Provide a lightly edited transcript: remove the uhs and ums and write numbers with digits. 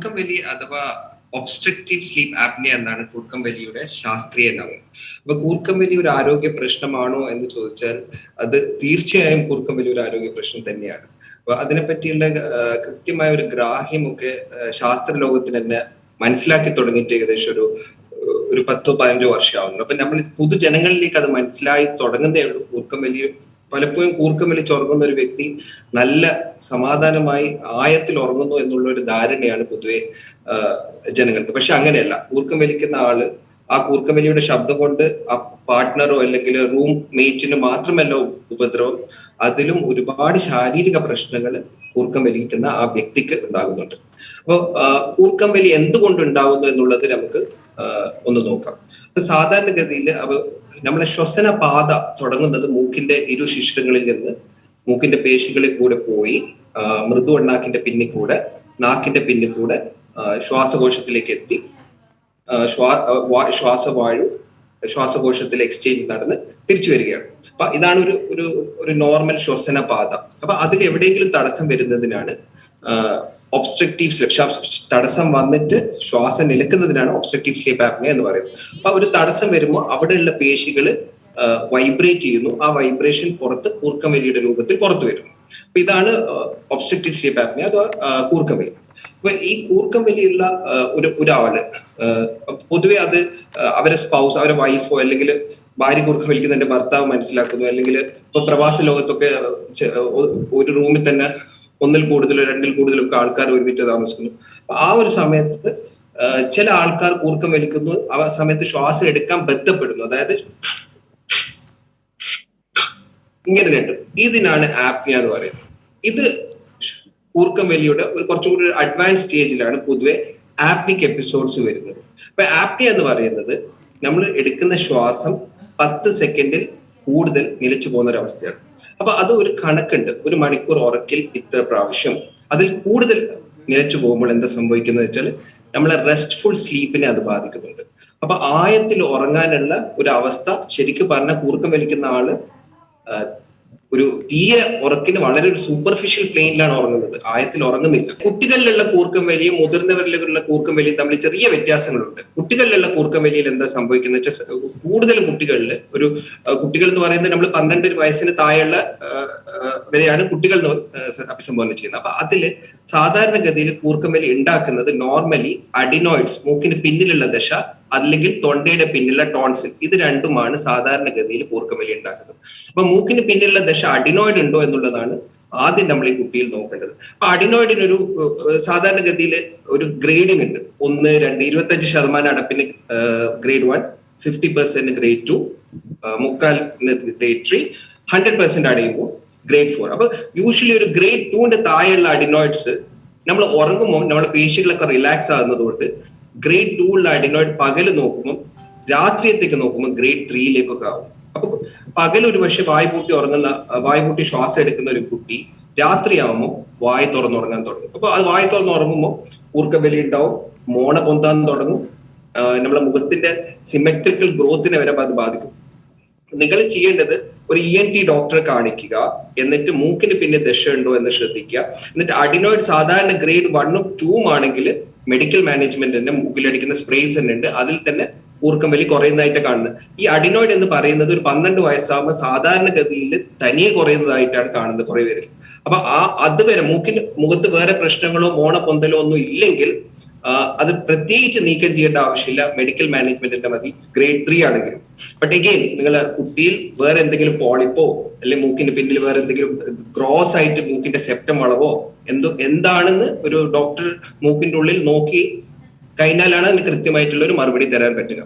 കൂർക്കം വലി അഥവാ ഒബ്സ്ട്രക്റ്റീവ് സ്ലീപ്പ് ആപ്നിയ എന്നാണ് കൂർക്കം വലിയുടെ ശാസ്ത്രീയ നാമം. അപ്പൊ കൂർക്കം വലി ഒരു ആരോഗ്യ പ്രശ്നമാണോ എന്ന് ചോദിച്ചാൽ അത് തീർച്ചയായും കൂർക്കം വലി ഒരു ആരോഗ്യ പ്രശ്നം തന്നെയാണ്. അപ്പൊ അതിനെപ്പറ്റിയുള്ള കൃത്യമായ ഒരു ഗ്രാഹ്യമൊക്കെ ശാസ്ത്ര ലോകത്തിന് തന്നെ മനസ്സിലാക്കി തുടങ്ങിയിട്ട് ഏകദേശം ഒരു 10-15 വർഷമാവുന്നു. അപ്പൊ നമ്മൾ പൊതുജനങ്ങളിലേക്ക് അത് മനസ്സിലായി തുടങ്ങുന്നേ ഉള്ളൂ. കൂർക്കം വലി പലപ്പോഴും കൂർക്കം വലിച്ച് ഉറങ്ങുന്ന ഒരു വ്യക്തി നല്ല സമാധാനമായി ആയത്തിൽ ഉറങ്ങുന്നു എന്നുള്ള ഒരു ധാരണയാണ് പൊതുവെ ജനങ്ങൾക്ക്. പക്ഷെ അങ്ങനെയല്ല. കൂർക്കം വലിക്കുന്ന ആള് ആ കൂർക്കം വലിയുടെ ശബ്ദം കൊണ്ട് ആ പാർട്ട്ണറോ അല്ലെങ്കിൽ റൂം മേറ്റിന് മാത്രമല്ല ഉപദ്രവം, അതിലും ഒരുപാട് ശാരീരിക പ്രശ്നങ്ങൾ കൂർക്കം വലിക്കുന്ന ആ വ്യക്തിക്ക് ഉണ്ടാകുന്നുണ്ട്. അപ്പോൾ കൂർക്കം വലി എന്തുകൊണ്ട് ഉണ്ടാകുന്നു എന്നുള്ളത് നമുക്ക് ഒന്ന് നോക്കാം. സാധാരണഗതിയിൽ നമ്മളെ ശ്വസന പാത തുടങ്ങുന്നത് മൂക്കിന്റെ ഇരുശിഷ്ടങ്ങളിൽ നിന്ന് മൂക്കിന്റെ പേശികളിൽ കൂടെ പോയി മൃദുവണ്ണാക്കിന്റെ പിന്നിൽ കൂടെ നാക്കിന്റെ പിന്നിൽ കൂടെ ശ്വാസകോശത്തിലേക്ക് എത്തി ശ്വാസകോശത്തിൽ എക്സ്ചേഞ്ച് നടന്ന് തിരിച്ചു വരികയാണ്. അപ്പൊ ഇതാണ് ഒരു നോർമൽ ശ്വസന പാത. അപ്പൊ അതിൽ എവിടെയെങ്കിലും തടസ്സം വരുന്നതിനാണ് ഒബ്സ്ട്രക്റ്റീവ് സ്ലീപ്പ്, തടസ്സം വന്നിട്ട് ശ്വാസം നിലക്കുന്നതിനാണ് ഒബ്സ്ട്രക്റ്റീവ് സ്ലീപ്പ് ആപ്നിയ എന്ന് പറയുന്നത്. അപ്പൊ ഒരു തടസ്സം വരുമ്പോൾ അവിടെയുള്ള പേശികൾ വൈബ്രേറ്റ് ചെയ്യുന്നു. ആ വൈബ്രേഷൻ പുറത്ത് കൂർക്കം വലിയുടെ രൂപത്തിൽ പുറത്തു വരുന്നു. അപ്പൊ ഇതാണ് ഒബ്സ്ട്രക്റ്റീവ് സ്ലീപ്പ് ആപ്നിയ അഥവാ കൂർക്കം വലി. അപ്പൊ ഈ കൂർക്കം വലിയുള്ള ഒരാള് പൊതുവെ അത് അവരെ സ്പൗസ്, അവരെ വൈഫോ അല്ലെങ്കിൽ ഭാര്യ കൂർക്കം വലിക്കുന്നതിന്റെ ഭർത്താവ് മനസ്സിലാക്കുന്നു. അല്ലെങ്കിൽ ഇപ്പൊ പ്രവാസ ലോകത്തൊക്കെ ഒരു റൂമിൽ തന്നെ ഒന്നിൽ കൂടുതലോ രണ്ടിൽ കൂടുതലോ ഒക്കെ ആൾക്കാർ ഒരുമിച്ച് താമസിക്കുന്നു. ആ ഒരു സമയത്ത് ചില ആൾക്കാർ കൂർക്കം വലിക്കുന്നു. ആ സമയത്ത് ശ്വാസം എടുക്കാൻ ബന്ധപ്പെടുന്നു. അതായത് ഇങ്ങനെ കേട്ടു. ഇതിനാണ് ആപ്നിയ എന്ന് പറയുന്നത്. ഇത് കൂർക്കം വലിയുടെ കുറച്ചും കൂടി അഡ്വാൻസ് സ്റ്റേജിലാണ് പൊതുവെ ആപ്നിക് എപ്പിസോഡ്സ് വരുന്നത്. അപ്പൊ ആപ്നിയ എന്ന് പറയുന്നത് നമ്മൾ എടുക്കുന്ന ശ്വാസം 10 സെക്കൻഡിൽ കൂടുതൽ നിലച്ചു പോകുന്ന ഒരു അവസ്ഥയാണ്. അപ്പൊ അത് ഒരു കണക്കുണ്ട്. ഒരു മണിക്കൂർ ഉറക്കിൽ ഇത്ര പ്രാവശ്യം, അതിൽ കൂടുതൽ നിലച്ചു പോകുമ്പോൾ എന്താ സംഭവിക്കുന്നത് വെച്ചാൽ നമ്മളെ റെസ്റ്റ്ഫുൾ സ്ലീപ്പിനെ അത് ബാധിക്കുന്നുണ്ട്. അപ്പൊ ആയത്തിൽ ഉറങ്ങാനുള്ള ഒരു അവസ്ഥ ശരിക്കും പറഞ്ഞാൽ കൂർക്കം വലിക്കുന്ന ആള് ഒരു തീരെ ഉറക്കിന് വളരെ ഒരു സൂപ്പർഫിഷ്യൽ പ്ലെയിനിലാണ് ഉറങ്ങുന്നത്, ആയത്തിൽ ഉറങ്ങുന്നില്ല. കുട്ടികളിലുള്ള കൂർക്കം വലിയും മുതിർന്നവരിലുള്ള കൂർക്കം വലിയും തമ്മിൽ ചെറിയ വ്യത്യാസങ്ങളുണ്ട്. കുട്ടികളിലുള്ള കൂർക്കം വലിയിൽ എന്താ സംഭവിക്കുന്നത് വെച്ചാൽ കൂടുതലും കുട്ടികൾ എന്ന് പറയുന്നത് നമ്മൾ 12 വയസ്സിന് താഴെയുള്ള വരെയാണ് കുട്ടികൾ അഭിസംബോധന ചെയ്യുന്നത്. അപ്പൊ അതില് സാധാരണഗതിയിൽ കൂർക്കം വലി ഉണ്ടാക്കുന്നത് നോർമലി അഡിനോയിഡ്സ്, മൂക്കിന് പിന്നിലുള്ള ദശ അല്ലെങ്കിൽ തൊണ്ടയുടെ പിന്നിലുള്ള ടോൺസിൽ, ഇത് രണ്ടുമാണ് സാധാരണഗതിയിൽ കൂർക്കം വലി ഉണ്ടാക്കുന്നത്. അപ്പൊ മൂക്കിന് പിന്നിലുള്ള ദശ അഡിനോയിഡ് ഉണ്ടോ എന്നുള്ളതാണ് ആദ്യം നമ്മൾ ഈ കുട്ടിയിൽ നോക്കേണ്ടത്. അപ്പൊ അഡിനോയിഡിനൊരു സാധാരണഗതിയിൽ ഒരു ഗ്രേഡിംഗ് ഉണ്ട്. 1, 2, 25% അടപ്പിന് ഗ്രേഡ് 1, 50% ഗ്രേഡ് 2, 3/4 ഗ്രേഡ് 3, 100% അടയുമ്പോൾ ഗ്രേഡ് 4. അപ്പൊ യൂഷ്വലി ഒരു ഗ്രേഡ് 2ന്റെ താഴെയുള്ള അഡിനോയിഡ്സ് നമ്മൾ ഉറങ്ങുമ്പോൾ നമ്മളെ പേശികളൊക്കെ റിലാക്സ് ആകുന്നത് കൊണ്ട് ഗ്രേഡ് 2 അഡിനോയിഡ് പകല് നോക്കുമ്പോൾ രാത്രിയത്തേക്ക് നോക്കുമ്പോൾ ഗ്രേഡ് 3 ആവും. അപ്പൊ പകൽ ഒരു പക്ഷെ വായ്പൂട്ടി ശ്വാസം എടുക്കുന്ന ഒരു കുട്ടി രാത്രിയാവുമ്പോൾ വായ് തുറന്നുറങ്ങാൻ തുടങ്ങും. അപ്പൊ അത് വായ് തുറന്നുറങ്ങുമ്പോൾ കൂർക്കം വലി ഉണ്ടാവും, മോണ പൊന്താൻ തുടങ്ങും, നമ്മളെ മുഖത്തിന്റെ സിമെട്രിക്കൽ ഗ്രോത്തിനെ വരെ അത് ബാധിക്കും. നിങ്ങൾ ചെയ്യേണ്ടത് ഒരു ENT ഡോക്ടറെ കാണിക്കുക, എന്നിട്ട് മൂക്കിന് പിന്നെ ദശ ഉണ്ടോ എന്ന് ശ്രദ്ധിക്കുക. എന്നിട്ട് അഡിനോയിഡ് സാധാരണ ഗ്രേഡ് 1ഉം 2ഉം ആണെങ്കിൽ മെഡിക്കൽ മാനേജ്മെന്റ് തന്നെ മൂക്കിലടിക്കുന്ന സ്പ്രേസ് തന്നെ ഉണ്ട്, അതിൽ തന്നെ കൂർക്കം വലി കുറയുന്നതായിട്ട് കാണുന്നത്. ഈ അഡിനോയിഡ് എന്ന് പറയുന്നത് ഒരു 12 വയസ്സാകുമ്പോൾ സാധാരണഗതിയിൽ തനിയെ കുറയുന്നതായിട്ടാണ് കാണുന്നത് കുറെ പേരിൽ. അപ്പൊ അതുവരെ മുഖത്ത് വേറെ പ്രശ്നങ്ങളോ മോണ പൊന്തലോ ഒന്നും ഇല്ലെങ്കിൽ അത് പ്രത്യേകിച്ച് നീക്കം ചെയ്യേണ്ട ആവശ്യമില്ല, മെഡിക്കൽ മാനേജ്മെന്റിന്റെ മതി, ഗ്രേഡ് 3 ആണെങ്കിലും. ബട്ട് എഗെയിൻ നിങ്ങളെ കുട്ടിയിൽ വേറെ എന്തെങ്കിലും പോളിപ്പോ അല്ലെങ്കിൽ മൂക്കിന്റെ പിന്നിൽ വേറെ എന്തെങ്കിലും ക്രോസ് ആയിട്ട് മൂക്കിന്റെ സെപ്റ്റം വളവോ എന്താണെന്ന് ഒരു ഡോക്ടർ മൂക്കിന്റെ ഉള്ളിൽ നോക്കി കഴിഞ്ഞാലാണ് അതിന് കൃത്യമായിട്ടുള്ള ഒരു മറുപടി തരാൻ പറ്റുക.